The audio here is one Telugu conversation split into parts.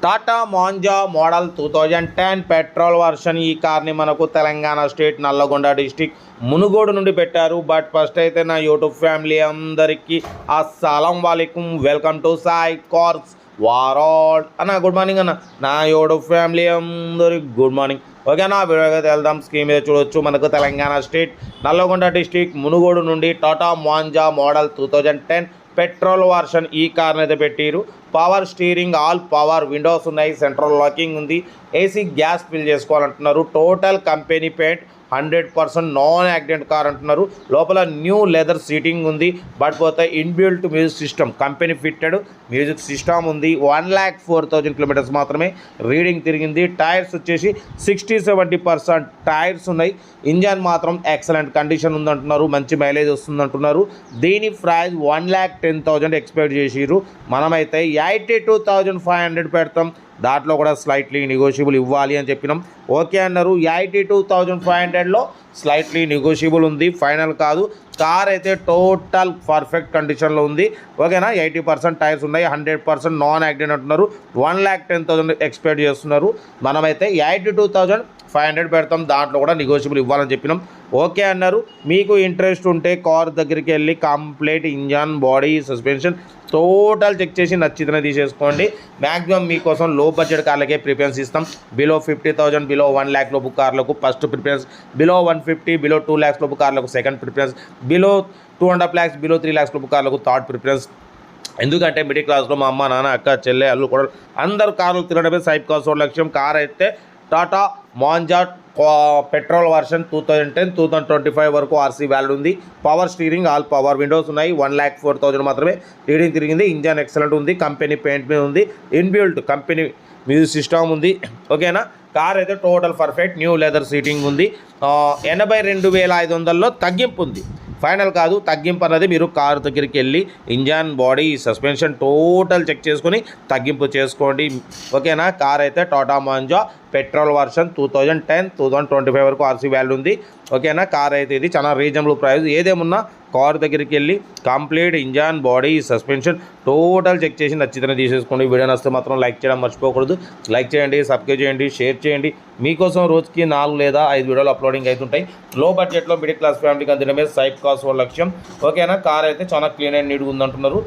Tata Manza model 2010 petrol version. ఈ కార్ని మనకు తెలంగాణ స్టేట్ నల్లగొండ డిస్టిక్ మునుగోడు నుండి పెట్టారు. బట్ ఫస్ట్ అయితే నా యూట్యూబ్ ఫ్యామిలీ అందరికీ అస్సలం వాలేకుం, వెల్కమ్ టు సాయి కార్స్ వారాడ్ అన్న. గుడ్ మార్నింగ్ అన్న. నా యూట్యూబ్ ఫ్యామిలీ అందరికి గుడ్ మార్నింగ్. ఓకేనా, వీడియోగా వెళ్దాం. స్క్రీన్ మీద చూడొచ్చు మనకు తెలంగాణ స్టేట్ నల్లగొండ డిస్టిక్ మునుగోడు నుండి Tata Manza model 2010 petrol version ఈ కార్ని అయితే పెట్టారు. Power steering, all power windows ఉన్నాయి, సెంట్రల్ లాకింగ్ ఉంది, ఏసీ గ్యాస్ ఫిల్ చేసుకోవాలంటున్నారు. Total company paint, 100% non accident car అంటున్నారు. లోపల న్యూ లెదర్ సీటింగ్ ఉంది. బట్ పోతే inbuilt music system, company fitted music system ఉంది. 1,04,000 కిలోమీటర్స్ మాత్రమే రీడింగ్ తిరిగింది. టైర్స్ వచ్చేసి 60-70% టైర్స్ ఉన్నాయి. ఇంజన్ మాత్రం ఎక్సలెంట్ కండిషన్ ఉందంటున్నారు, మంచి మైలేజ్ వస్తుందంటున్నారు. దీని ప్రైస్ 1,10,000 ఎక్స్పెక్ట్ చేసిర్రు. మనమైతే 82,500 పెడతాం. దాంట్లో కూడా స్లైట్లీ నెగోషియబుల్ ఇవ్వాలి అని చెప్పినాం. ఓకే అన్నారు. 82,500లో స్లైట్లీ నెగోషియబుల్ ఉంది, ఫైనల్ కాదు. కార్ అయితే టోటల్ పర్ఫెక్ట్ కండిషన్లో ఉంది. ఓకేనా, 80% టైర్స్ ఉన్నాయి, 100% నాన్ యాక్సిడెంట్ అంటున్నారు. 1,10,000 ఎక్స్పెక్ట్ చేస్తున్నారు. మనమైతే 82,500 పెడతాం. దాంట్లో కూడా నెగోషియబుల్ ఇవ్వాలని చెప్పినాం. ఓకే అన్నారు. మీకు ఇంట్రెస్ట్ ఉంటే కార్ దగ్గరికి వెళ్ళి complete engine, body, suspension total check చేసి నచ్చితేనే తీసేసుకోండి. మ్యాక్సిమం మీకోసం లో బడ్జెట్ కార్లకే ప్రిఫరెన్స్ ఇస్తాం. బిలో 50,000, బిలో 1 lakh లోపు కార్లకు first preference, below 150, below 2 lakhs లోపు కార్లకు second preference, below 2.5 lakhs, below 3 lakhs లోపు కార్లకు థర్డ్ ప్రిఫరెన్స్. ఎందుకంటే మిడిల్ క్లాస్లో మా అమ్మ, నాన్న, అక్క, చెల్లె, అల్లు కూడా అందరు కార్లు తిరగడమే సైప్ కాస్ట్ లక్ష్యం. కార్ అయితే టాటా మాంజా పెట్రోల్ వర్షన్ 2010, 2025 వరకు ఆర్సీ వ్యాలిడ్ ఉంది. Power steering, all power windows ఉన్నాయి. 1,04,000 మాత్రమే రీడింగ్ తిరిగింది. ఇంజన్ ఎక్సలెంట్ ఉంది, కంపెనీ పెయింట్ మీద ఉంది, ఇన్బిల్ట్ కంపెనీ మ్యూజిక్ సిస్టమ్ ఉంది. ఓకేనా, కార్ అయితే total perfect, new leather seating ఉంది. 82,500లో తగ్గింపు ఉంది, ఫైనల్ కాదు. తగ్గింపు అన్నది మీరు కారు దగ్గరికి వెళ్ళి engine, body, suspension total check చేసుకొని తగ్గింపు చేసుకోండి. ఓకేనా, కార్ అయితే టాటా మాంజా పెట్రోల్ వర్షన్ 2010, 2025 వరకు ఆర్సీ వాల్యూ ఉంది. ఓకేనా, కార్ అయితే ఇది చాలా రీజనబుల్ ప్రైస్. ఏదేమున్నా కారు దగ్గరికి వెళ్ళి complete engine, body, suspension total check చేసి నచ్చితేనే తీసేసుకోండి. వీడియో నచ్చితే మాత్రం లైక్ చేయడం మర్చిపోకూడదు. లైక్ చేయండి, సబ్స్క్రైబ్ చేయండి, షేర్ చేయండి. మీకోసం రోజుకి 4 లేదా 5 వీడియోలు అప్లోడింగ్ అవుతుంటాయి. లో బడ్జెట్లో మిడిల్ క్లాస్ ఫ్యామిలీకి అందినమే సైప్ కాస్ట్ లక్ష్యం. ఓకేనా, కార్ అయితే చాలా క్లీన్ అండ్ నీట్గా ఉందంటున్నారు.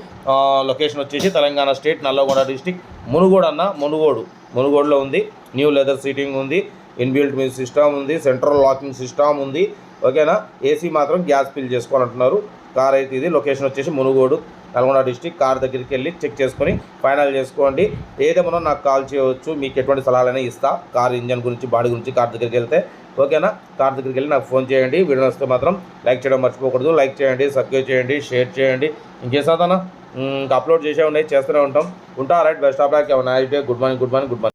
లొకేషన్ వచ్చేసి తెలంగాణ స్టేట్ నల్లగొండ డిస్టిక్ మునుగోడు అన్న. మునుగోడులో ఉంది. న్యూ లెదర్ సీటింగ్ ఉంది, ఇన్బిల్ట్ మ్యూజిక్ సిస్టమ్ ఉంది, సెంట్రల్ లాకింగ్ సిస్టమ్ ఉంది. ఓకేనా, ఏసీ మాత్రం గ్యాస్ ఫిల్ చేసుకోవాలంటున్నారు. కార్ అయితే ఇది. లొకేషన్ వచ్చేసి మునుగోడు, నల్గొండ డిస్టిక్. కార్ దగ్గరికి వెళ్ళి చెక్ చేసుకొని ఫైనల్ చేసుకోండి. ఏదేమన్నా నాకు కాల్ చేయవచ్చు, మీకు ఎటువంటి సలహాలైనా ఇస్తా. కార్ ఇంజన్ గురించి, బాడీ గురించి కార్ దగ్గరికి వెళ్తే. ఓకేనా, కార్ దగ్గరికి వెళ్ళి నాకు ఫోన్ చేయండి. వీడియో వస్తే మాత్రం లైక్ చేయడం మర్చిపోకూడదు. లైక్ చేయండి, సబ్స్క్రైబ్ చేయండి, షేర్ చేయండి. ఇంకేసాదన్నా ఇంకా అప్లోడ్ చేసే ఉన్నాయి, చేస్తూనే ఉంటాం. Right, best of luck. Nice day. Good morning.